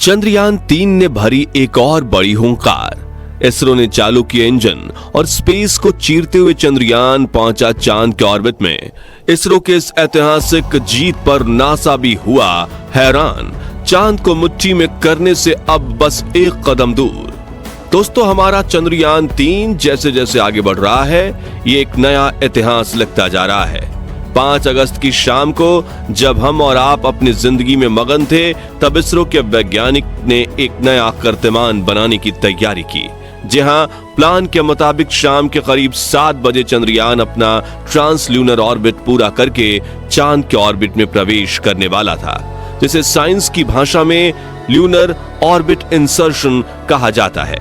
चंद्रयान 3 ने भरी एक और बड़ी हुंकार। इसरो ने चालू किया इंजन और स्पेस को चीरते हुए चंद्रयान पहुंचा चांद के ऑर्बिट में। इसरो के इस ऐतिहासिक जीत पर नासा भी हुआ हैरान। चांद को मुट्ठी में करने से अब बस एक कदम दूर। दोस्तों, हमारा चंद्रयान 3 जैसे जैसे आगे बढ़ रहा है, ये एक नया इतिहास लिखता जा रहा है। 5 अगस्त की शाम को जब हम और आप अपनी जिंदगी में मगन थे, तब इसरो के वैज्ञानिक ने एक नया कीर्तिमान बनाने की तैयारी की। जी हां, प्लान के मुताबिक शाम के करीब 7 बजे चंद्रयान अपना ट्रांसल्यूनर ऑर्बिट पूरा करके चांद के ऑर्बिट में प्रवेश करने वाला था, जिसे साइंस की भाषा में ल्यूनर ऑर्बिट इंसर्शन कहा जाता है।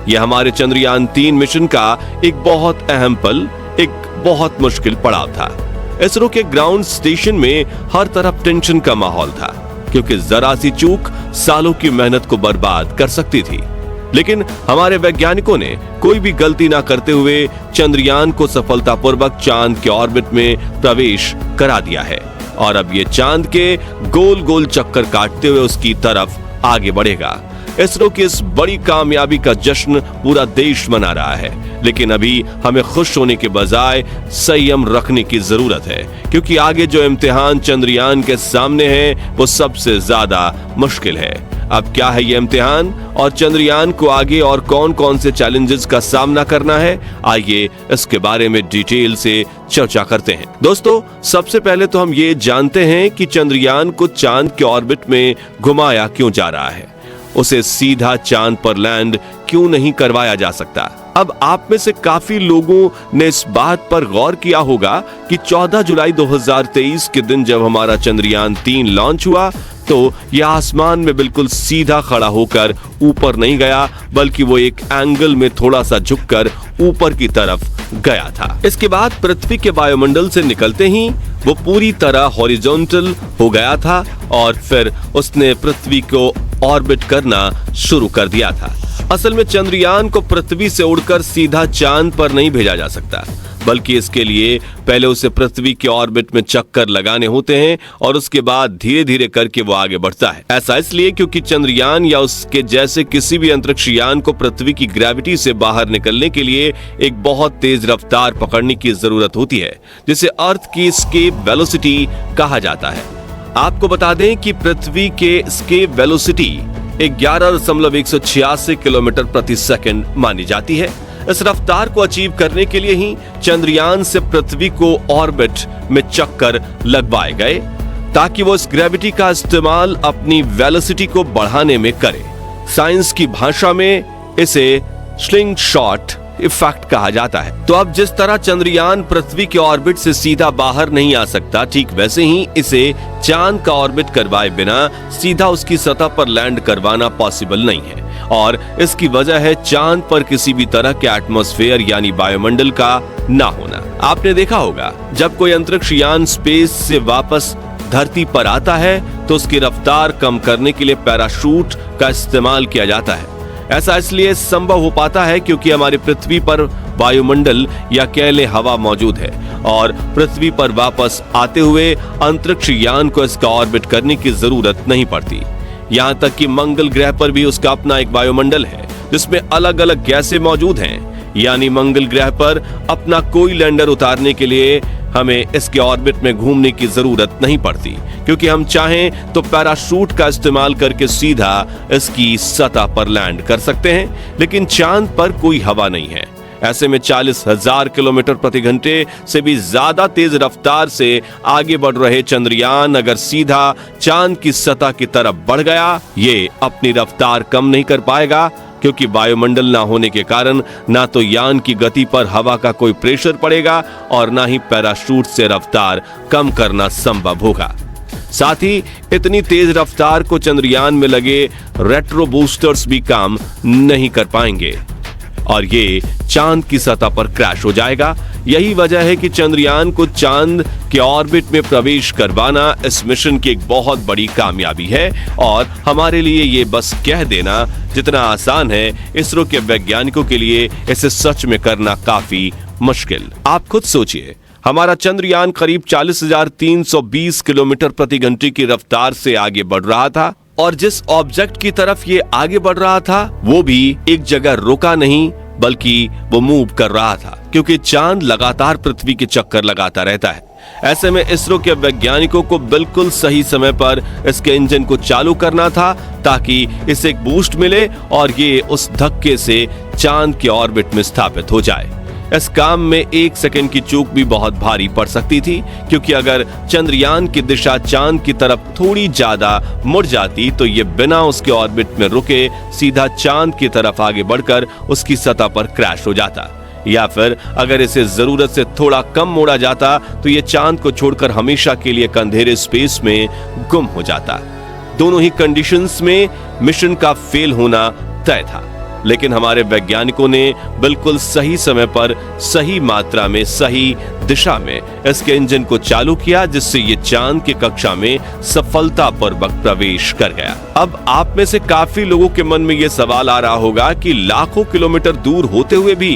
यह हमारे चंद्रयान 3 मिशन का एक बहुत अहम पल, एक बहुत मुश्किल पड़ाव था। इसरो के ग्राउंड स्टेशन में हर तरफ टेंशन का माहौल था, क्योंकि जरा सी चूक सालों की मेहनत को बर्बाद कर सकती थी। लेकिन हमारे वैज्ञानिकों ने कोई भी गलती ना करते हुए चंद्रयान को सफलतापूर्वक चांद के ऑर्बिट में प्रवेश करा दिया है और अब ये चांद के गोल गोल चक्कर काटते हुए उसकी तरफ आगे बढ़ेगा। इसरो की इस बड़ी कामयाबी का जश्न पूरा देश मना रहा है, लेकिन अभी हमें खुश होने के बजाय संयम रखने की जरूरत है, क्योंकि आगे जो इम्तिहान चंद्रयान के सामने है वो सबसे ज्यादा मुश्किल है। अब क्या है ये इम्तिहान और चंद्रयान को आगे और कौन कौन से चैलेंजेस का सामना करना है, आइए इसके बारे में डिटेल से चर्चा करते हैं। दोस्तों, सबसे पहले तो हम ये जानते हैं कि चंद्रयान को चांद के ऑर्बिट में घुमाया क्यों जा रहा है। उसे सीधा चांद पर लैंड क्यों नहीं करवाया जा सकता। अब आप में से काफी लोगों ने इस बात पर गौर किया होगा कि 14 जुलाई 2023 के दिन जब हमारा चंद्रयान 3 लॉन्च हुआ, तो यह आसमान में बिल्कुल सीधा खड़ा होकर ऊपर नहीं गया, बल्कि वो एक एंगल में थोड़ा सा झुककर ऊपर की तरफ गया था। इसके बाद पृथ्वी के वायुमंडल से निकलते ही वो पूरी तरह हॉरिजॉन्टल हो गया था और फिर उसने पृथ्वी को ऑर्बिट करना शुरू कर दिया था। असल में चंद्रयान को पृथ्वी से उड़कर सीधा चांद पर नहीं भेजा जा सकता, बल्कि इसके लिए पहले उसे पृथ्वी के ऑर्बिट में चक्कर लगाने होते हैं और उसके बाद धीरे धीरे करके वो आगे बढ़ता है। ऐसा इसलिए क्योंकि चंद्रयान या उसके जैसे किसी भी अंतरिक्ष यान को पृथ्वी की ग्रेविटी से बाहर निकलने के लिए एक बहुत तेज रफ्तार पकड़ने की जरूरत होती है, जिसे अर्थ की एस्केप वेलोसिटी कहा जाता है। आपको बता दें कि पृथ्वी के एस्केप वेलोसिटी 11.186 किलोमीटर प्रति सेकंड मानी जाती है। इस रफ्तार को अचीव करने के लिए ही चंद्रयान से पृथ्वी को ऑर्बिट में चक्कर लगवाए गए, ताकि वो इस ग्रेविटी का इस्तेमाल अपनी वेलोसिटी को बढ़ाने में करे। साइंस की भाषा में इसे स्लिंग शॉट इफेक्ट कहा जाता है। तो अब जिस तरह चंद्रयान पृथ्वी के ऑर्बिट से सीधा बाहर नहीं आ सकता, ठीक वैसे ही इसे चांद का ऑर्बिट करवाए बिना सीधा उसकी सतह पर लैंड करवाना पॉसिबल नहीं है। और इसकी वजह है चांद पर किसी भी तरह के एटमॉस्फेयर यानी वायुमंडल का ना होना। आपने देखा होगा, जब कोई अंतरिक्ष यान स्पेस से वापस धरती पर आता है तो उसकी रफ्तार कम करने के लिए पैराशूट का इस्तेमाल किया जाता है। ऐसा इसलिए संभव हो पाता है क्योंकि हमारी पृथ्वी पर वायुमंडल या कह लें हवा मौजूद है और पृथ्वी पर वापस आते हुए अंतरिक्ष यान को इसका ऑर्बिट करने की जरूरत नहीं पड़ती। यहाँ तक कि मंगल ग्रह पर भी उसका अपना एक वायुमंडल है, जिसमें अलग अलग गैसें मौजूद हैं। यानी मंगल ग्रह पर अपना कोई लैंडर उतारने के लिए हमें इसके ऑर्बिट में घूमने की जरूरत नहीं पड़ती, क्योंकि हम चाहें तो पैराशूट का इस्तेमाल करके सीधा इसकी सतह पर लैंड कर सकते हैं। लेकिन चांद पर कोई हवा नहीं है। ऐसे में 40,000 किलोमीटर प्रति घंटे से भी ज्यादा तेज रफ्तार से आगे बढ़ रहे चंद्रयान अगर सीधा चांद की सतह की तरफ बढ़ गया, ये अपनी रफ्तार कम नहीं कर पाएगा, क्योंकि वायुमंडल ना होने के कारण ना तो यान की गति पर हवा का कोई प्रेशर पड़ेगा और ना ही पैराशूट से रफ्तार कम करना संभव होगा। साथ ही इतनी तेज रफ्तार को चंद्रयान में लगे रेट्रो बूस्टर्स भी काम नहीं कर पाएंगे और ये चांद की सतह पर क्रैश हो जाएगा। यही वजह है कि चंद्रयान को चांद के ऑर्बिट में प्रवेश करवाना इस मिशन की एक बहुत बड़ी कामयाबी है और हमारे लिए ये बस कह देना जितना आसान है, इसरो के वैज्ञानिकों के लिए इसे सच में करना काफी मुश्किल। आप खुद सोचिए, हमारा चंद्रयान करीब 40,320 किलोमीटर प्रति घंटे की रफ्तार से आगे बढ़ रहा था और जिस ऑब्जेक्ट की तरफ ये आगे बढ़ रहा था वो भी एक जगह रुका नहीं, बल्कि वो मूव कर रहा था, क्योंकि चांद लगातार पृथ्वी के चक्कर लगाता रहता है। ऐसे में इसरो के वैज्ञानिकों को बिल्कुल सही समय पर इसके इंजन को चालू करना था, ताकि इसे एक बूस्ट मिले और ये उस धक्के से चांद के ऑर्बिट में स्थापित हो जाए। इस काम में 1 सेकंड की चूक भी बहुत भारी पड़ सकती थी, क्योंकि अगर चंद्रयान की दिशा चांद की तरफ थोड़ी ज्यादा मुड़ जाती तो ये बिना उसके ऑर्बिट में रुके सीधा चांद की तरफ आगे बढ़कर उसकी सतह पर क्रैश हो जाता, या फिर अगर इसे जरूरत से थोड़ा कम मोड़ा जाता तो ये चांद को छोड़कर हमेशा के लिए अंधेरे स्पेस में गुम हो जाता। दोनों ही कंडीशंस में मिशन का फेल होना तय था, लेकिन हमारे वैज्ञानिकों ने बिल्कुल सही समय पर, सही मात्रा में, सही दिशा में इसके इंजन को चालू किया, जिससे ये चांद की कक्षा में सफलतापूर्वक प्रवेश कर गया। अब आप में से काफी लोगों के मन में ये सवाल आ रहा होगा कि लाखों किलोमीटर दूर होते हुए भी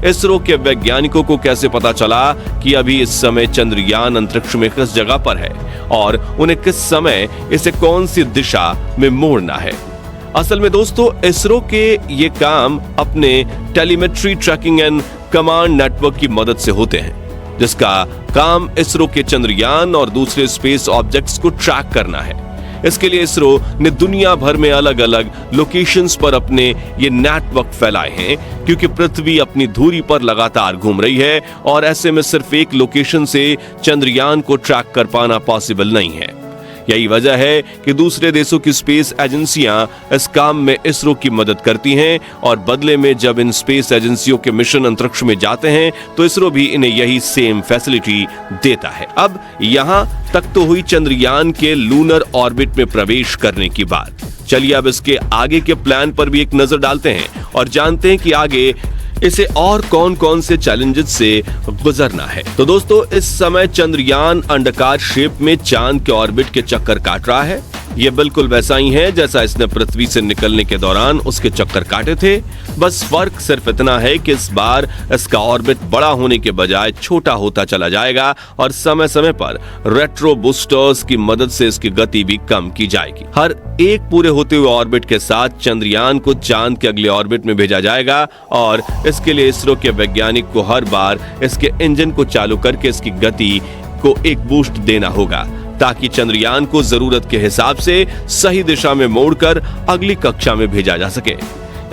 इसरो के वैज्ञानिकों को कैसे पता चला कि अभी इस समय चंद्रयान अंतरिक्ष में किस जगह पर है और उन्हें किस समय इसे कौन सी दिशा में मोड़ना है। असल में दोस्तों, इसरो के ये काम अपने telemetry tracking and command network की मदद से होते हैं, जिसका काम इसरो के चंद्रयान और दूसरे स्पेस ऑब्जेक्ट्स को ट्रैक करना है। इसके लिए इसरो ने दुनिया भर में अलग अलग लोकेशंस पर अपने ये नेटवर्क फैलाए हैं, क्योंकि पृथ्वी अपनी धुरी पर लगातार घूम रही है और ऐसे में सिर्फ एक लोकेशन से चंद्रयान को ट्रैक कर पाना पॉसिबल नहीं है। यही वजह है कि दूसरे देशों की स्पेस एजेंसियां इस काम में इसरो की मदद करती हैं, और बदले में जब इन स्पेस एजेंसियों के मिशन अंतरिक्ष में जाते हैं तो इसरो भी इन्हें यही सेम फैसिलिटी देता है। अब यहां तक तो हुई चंद्रयान के लूनर ऑर्बिट में प्रवेश करने की बात। चलिए अब इसके आगे के प्लान पर भी एक नजर डालते हैं और जानते हैं कि आगे इसे और कौन कौन से चैलेंजेस से गुजरना है। तो दोस्तों, इस समय चंद्रयान अंडाकार शेप में चांद के ऑर्बिट के चक्कर काट रहा है। ये बिल्कुल वैसा ही है जैसा इसने पृथ्वी से निकलने के दौरान उसके चक्कर काटे थे। बस फर्क सिर्फ इतना है कि इस बार इसका ऑर्बिट बड़ा होने के बजाय छोटा होता चला जाएगा और समय समय पर रेट्रो बूस्टर्स की मदद से इसकी गति भी कम की जाएगी। हर एक पूरे होते हुए ऑर्बिट के साथ चंद्रयान को चांद के अगले ऑर्बिट में भेजा जाएगा, और इसके लिए इसरो के वैज्ञानिक को हर बार इसके इंजन को चालू करके इसकी गति को एक बूस्ट देना होगा, ताकि चंद्रयान को जरूरत के हिसाब से सही दिशा में मोड़कर अगली कक्षा में भेजा जा सके।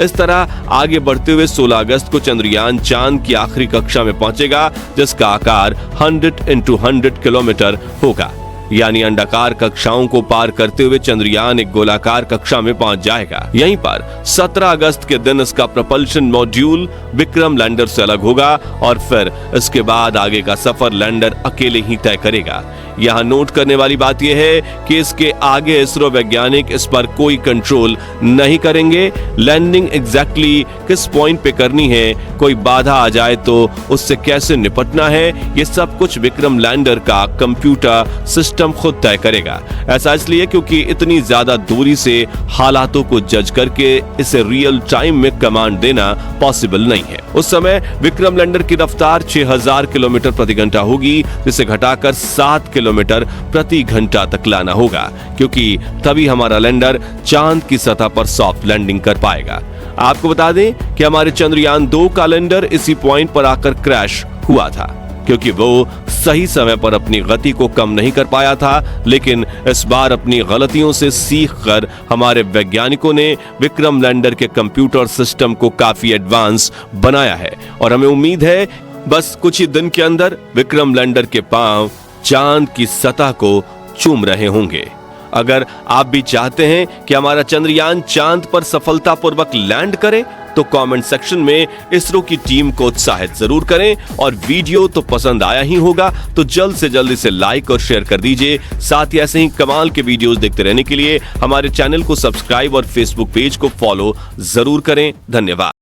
इस तरह आगे बढ़ते हुए 16 अगस्त को चंद्रयान चांद की आखिरी कक्षा में पहुंचेगा, जिसका आकार 100 × 100 किलोमीटर होगा। यानी अंडाकार कक्षाओं को पार करते हुए चंद्रयान एक गोलाकार कक्षा में पहुंच जाएगा। यहीं पर 17 अगस्त के दिन इसका propulsion मॉड्यूल विक्रम लैंडर से अलग होगा, और फिर इसके बाद आगे का सफर लैंडर अकेले ही तय करेगा। यहाँ नोट करने वाली बात यह है कि इसके आगे इसरो वैज्ञानिक इस पर कोई कंट्रोल नहीं करेंगे। लैंडिंग एग्जैक्टली किस पॉइंट पे करनी है, कोई बाधा आ जाए तो उससे कैसे निपटना है, ये सब कुछ विक्रम लैंडर का कंप्यूटर सिस्टम खुद तय करेगा। ऐसा इसलिए क्योंकि इतनी ज्यादा दूरी से हालातों को जज करके इसे रियल टाइम में कमांड देना पॉसिबल नहीं है। उस समय विक्रम लैंडर की रफ्तार 6000 किलोमीटर प्रति घंटा होगी, जिसे घटाकर 7 किलोमीटर प्रति घंटा तक लाना होगा, क्योंकि तभी हमारा लैंडर चांद की सतह पर सॉफ्ट लैंडिंग कर पाएगा। आपको बता दें कि हमारे चंद्रयान 2 का लैंडर इसी पॉइंट पर आकर क्रैश हुआ था, क्योंकि वो सही समय पर अपनी गति को कम नहीं कर पाया था। लेकिन इस बार अपनी गलतियों से सीखकर हमारे वैज्ञानिकों ने विक्रम लैंडर के कंप्यूटर सिस्टम को काफी एडवांस बनाया है, और हमें उम्मीद है बस कुछ ही दिन के अंदर विक्रम लैंडर के पांव चांद की सतह को चूम रहे होंगे। अगर आप भी चाहते हैं कि हमारा चंद्रयान चांद पर सफलतापूर्वक लैंड करे, तो कमेंट सेक्शन में इसरो की टीम को उत्साहित जरूर करें, और वीडियो तो पसंद आया ही होगा तो जल्द से जल्द इसे लाइक और शेयर कर दीजिए। साथ ही ऐसे ही कमाल के वीडियोस देखते रहने के लिए हमारे चैनल को सब्सक्राइब और फेसबुक पेज को फॉलो जरूर करें। धन्यवाद।